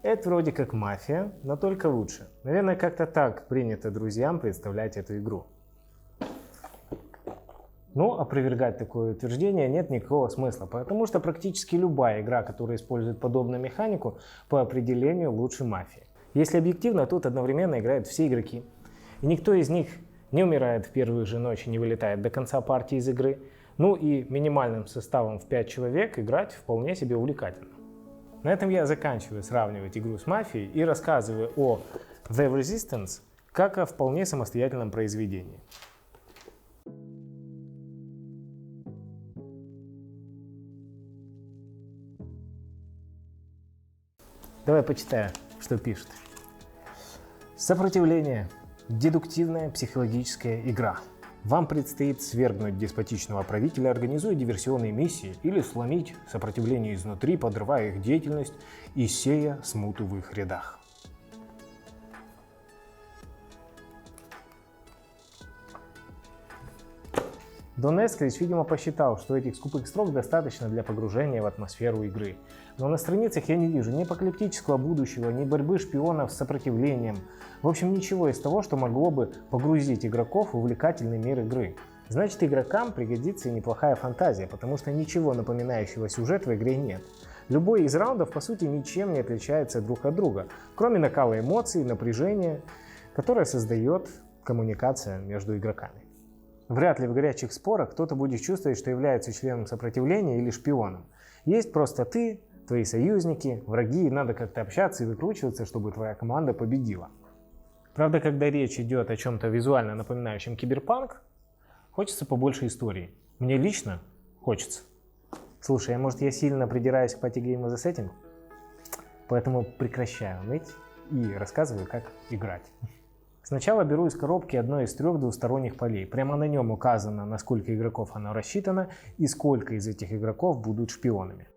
Это вроде как мафия, но только лучше. Наверное, как-то так принято друзьям представлять эту игру. Но опровергать такое утверждение нет никакого смысла, потому что практически любая игра, которая использует подобную механику, по определению лучше мафии. Если объективно, тут одновременно играют все игроки. И никто из них не умирает в первые же ночи, не вылетает до конца партии из игры. Ну и минимальным составом в 5 человек играть вполне себе увлекательно. На этом я заканчиваю сравнивать игру с мафией и рассказываю о The Resistance как о вполне самостоятельном произведении. Давай почитаю, что пишет. Сопротивление. Дедуктивная психологическая игра. Вам предстоит свергнуть деспотичного правителя, организуя диверсионные миссии или сломить сопротивление изнутри, подрывая их деятельность и сея смуту в их рядах. Дон Эскрич, видимо, посчитал, что этих скупых строк достаточно для погружения в атмосферу игры. Но на страницах я не вижу ни апокалиптического будущего, ни борьбы шпионов с сопротивлением. В общем, ничего из того, что могло бы погрузить игроков в увлекательный мир игры. Значит, игрокам пригодится и неплохая фантазия, потому что ничего напоминающего сюжет в игре нет. Любой из раундов, по сути, ничем не отличается друг от друга, кроме накала эмоций, напряжения, которое создает коммуникация между игроками. Вряд ли в горячих спорах кто-то будет чувствовать, что является членом сопротивления или шпионом. Есть просто ты, твои союзники, враги, и надо как-то общаться и выкручиваться, чтобы твоя команда победила. Правда, когда речь идет о чем-то визуально напоминающем киберпанк, хочется побольше истории. Мне лично хочется. Слушай, а может я сильно придираюсь к Party Game as a Setting? Поэтому прекращаю ныть и рассказываю, как играть. Сначала беру из коробки одно из 3 двусторонних полей. Прямо на нем указано, на сколько игроков оно рассчитано и сколько из этих игроков будут шпионами.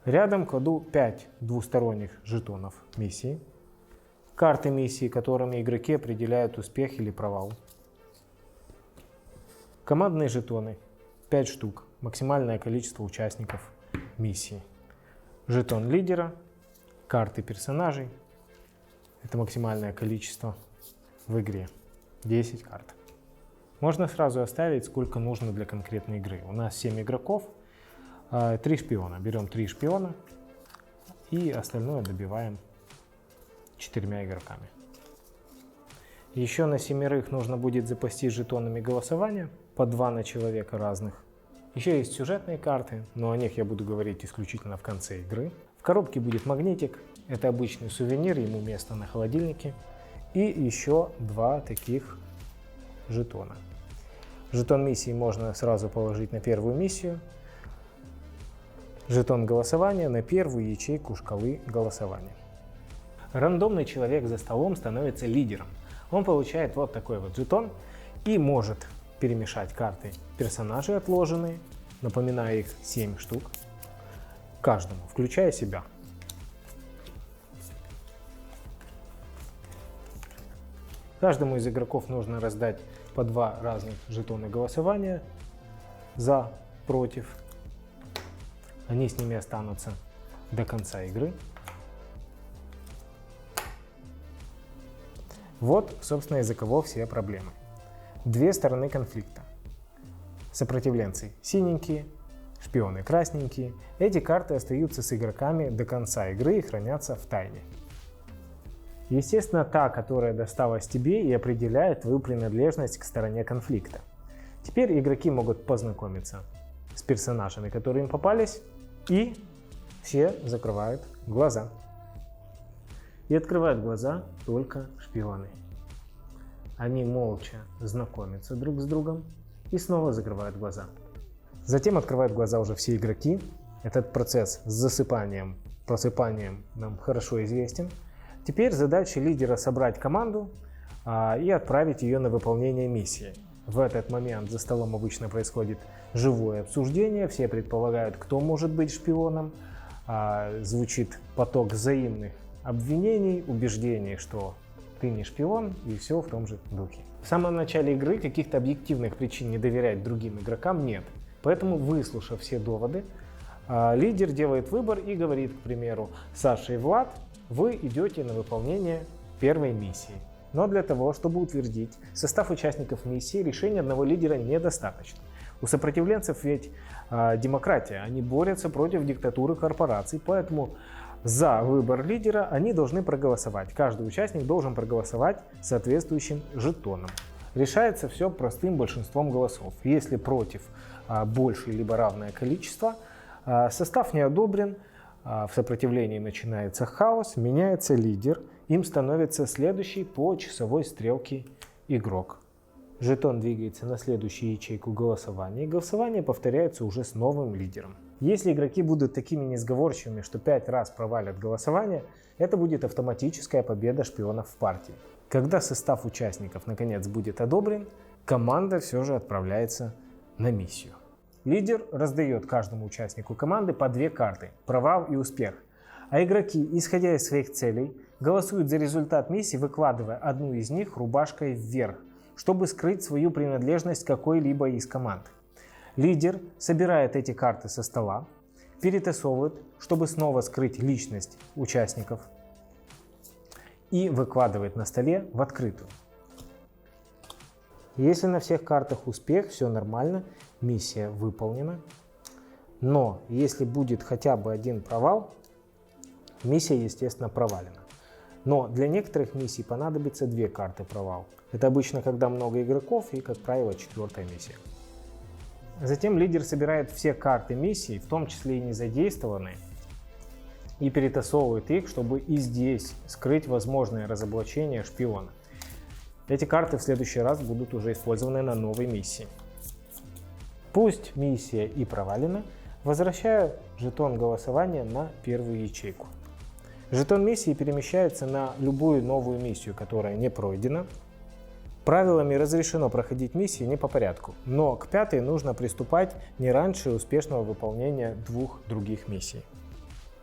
Рядом кладу 5 двусторонних жетонов миссии. Карты миссии, которыми игроки определяют успех или провал. Командные жетоны. 5 штук. Максимальное количество участников миссии. Жетон лидера. Карты персонажей. Это максимальное количество в игре. 10 карт. Можно сразу оставить, сколько нужно для конкретной игры. У нас 7 игроков, 3 шпиона. Берем 3 шпиона и остальное добиваем 4 игроками. Еще на 7 нужно будет запастись жетонами голосования, по 2 на человека разных. Еще есть сюжетные карты, но о них я буду говорить исключительно в конце игры. В коробке будет магнитик, это обычный сувенир, ему место на холодильнике. И еще 2 таких жетона. Жетон миссии можно сразу положить на первую миссию. Жетон голосования на первую ячейку шкалы голосования. Рандомный человек за столом становится лидером. Он получает вот такой вот жетон и может перемешать карты персонажей отложенные, напоминаю, их 7 штук, каждому, включая себя. Каждому из игроков нужно раздать по 2 разных жетона голосования за, против. Они с ними останутся до конца игры. Вот, собственно, из-за кого все проблемы. 2 стороны конфликта. Сопротивленцы синенькие, шпионы красненькие. Эти карты остаются с игроками до конца игры и хранятся в тайне. Естественно, та, которая досталась тебе, и определяет твою принадлежность к стороне конфликта. Теперь игроки могут познакомиться с персонажами, которые им попались, и все закрывают глаза. И открывают глаза только шпионы. Они молча знакомятся друг с другом и снова закрывают глаза. Затем открывают глаза уже все игроки. Этот процесс с засыпанием, просыпанием нам хорошо известен. Теперь задача лидера собрать команду и отправить ее на выполнение миссии. В этот момент за столом обычно происходит живое обсуждение, все предполагают, кто может быть шпионом. Звучит поток взаимных обвинений, убеждений, что ты не шпион, и все в том же духе. В самом начале игры каких-то объективных причин не доверять другим игрокам нет. Поэтому, выслушав все доводы, лидер делает выбор и говорит, к примеру: Саша и Влад, вы идете на выполнение первой миссии. Но для того, чтобы утвердить состав участников миссии, решения одного лидера недостаточно. У сопротивленцев ведь демократия, они борются против диктатуры корпораций, поэтому за выбор лидера они должны проголосовать. Каждый участник должен проголосовать соответствующим жетоном. Решается все простым большинством голосов. Если против большее либо равное количество, состав не одобрен, в сопротивлении начинается хаос, меняется лидер, им становится следующий по часовой стрелке игрок. Жетон двигается на следующую ячейку голосования, и голосование повторяется уже с новым лидером. Если игроки будут такими несговорчивыми, что 5 раз провалят голосование, это будет автоматическая победа шпионов в партии. Когда состав участников наконец будет одобрен, команда все же отправляется на миссию. Лидер раздает каждому участнику команды по 2 карты – провал и успех. А игроки, исходя из своих целей, голосуют за результат миссии, выкладывая одну из них рубашкой вверх, чтобы скрыть свою принадлежность к какой-либо из команд. Лидер собирает эти карты со стола, перетасовывает, чтобы снова скрыть личность участников, и выкладывает на столе в открытую. Если на всех картах успех, все нормально, миссия выполнена. Но если будет хотя бы один провал, миссия, естественно, провалена. Но для некоторых миссий понадобится 2 карты провал. Это обычно, когда много игроков и, как правило, 4-я миссия. Затем лидер собирает все карты миссии, в том числе и незадействованные, и перетасовывает их, чтобы и здесь скрыть возможное разоблачение шпиона. Эти карты в следующий раз будут уже использованы на новой миссии. Пусть миссия и провалена, возвращаю жетон голосования на первую ячейку. Жетон миссии перемещается на любую новую миссию, которая не пройдена. Правилами разрешено проходить миссии не по порядку, но к 5-й нужно приступать не раньше успешного выполнения 2 других миссий.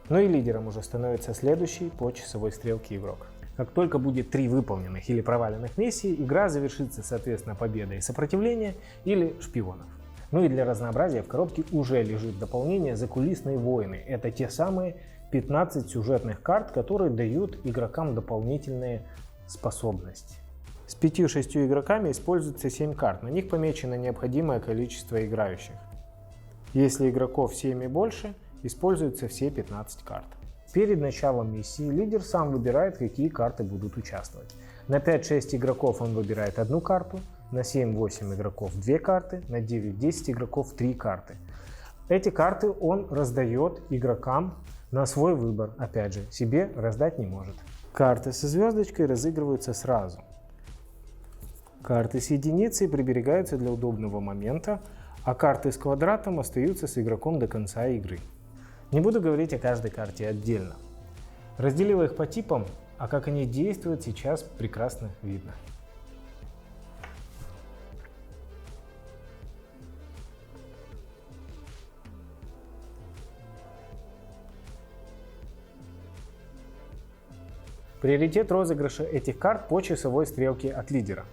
Ну и лидером уже становится следующий по часовой стрелке игрок. Как только будет 3 выполненных или проваленных миссий, игра завершится, соответственно, победой сопротивления или шпионов. Ну и для разнообразия в коробке уже лежит дополнение «Закулисные войны». Это те самые 15 сюжетных карт, которые дают игрокам дополнительные способности. С 5-6 игроками используется 7 карт, на них помечено необходимое количество играющих. Если игроков 7 и больше, используются все 15 карт. Перед началом миссии лидер сам выбирает, какие карты будут участвовать. На 5-6 игроков он выбирает 1 карту, на 7-8 игроков 2 карты, на 9-10 игроков 3 карты. Эти карты он раздает игрокам на свой выбор, опять же, себе раздать не может. Карты со звездочкой разыгрываются сразу. Карты с единицей приберегаются для удобного момента, а карты с квадратом остаются с игроком до конца игры. Не буду говорить о каждой карте отдельно. Разделил их по типам, а как они действуют, сейчас прекрасно видно. Приоритет розыгрыша этих карт по часовой стрелке от лидера.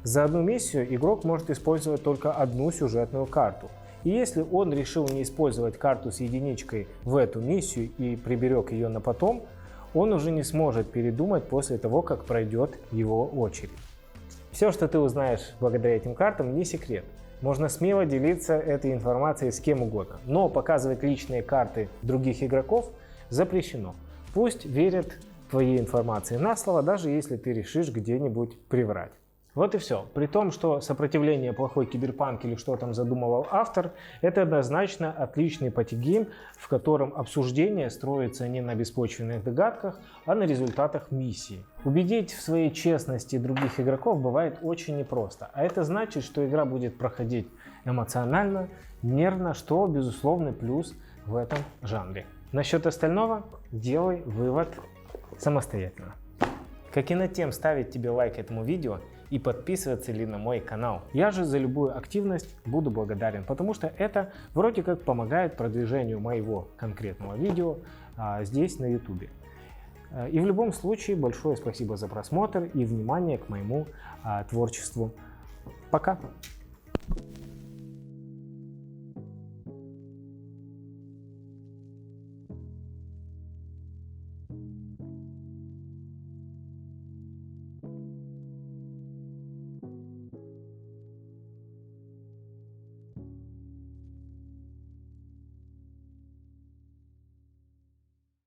За одну миссию игрок может использовать только одну сюжетную карту. И если он решил не использовать карту с единичкой в эту миссию и приберег ее на потом, он уже не сможет передумать после того, как пройдет его очередь. Все, что ты узнаешь благодаря этим картам, не секрет. Можно смело делиться этой информацией с кем угодно, но показывать личные карты других игроков запрещено. Пусть верят твоей информации на слово, даже если ты решишь где-нибудь приврать. Вот и все. При том, что сопротивление плохой киберпанк или что там задумывал автор, это однозначно отличный патигейм, в котором обсуждение строится не на беспочвенных догадках, а на результатах миссии. Убедить в своей честности других игроков бывает очень непросто, а это значит, что игра будет проходить эмоционально, нервно, что безусловный плюс в этом жанре. Насчет остального делай вывод самостоятельно. Как и над тем, ставить тебе лайк этому видео и подписываться ли на мой канал. Я же за любую активность буду благодарен, потому что это вроде как помогает продвижению моего конкретного видео здесь на YouTube. И в любом случае большое спасибо за просмотр и внимание к моему творчеству. Пока!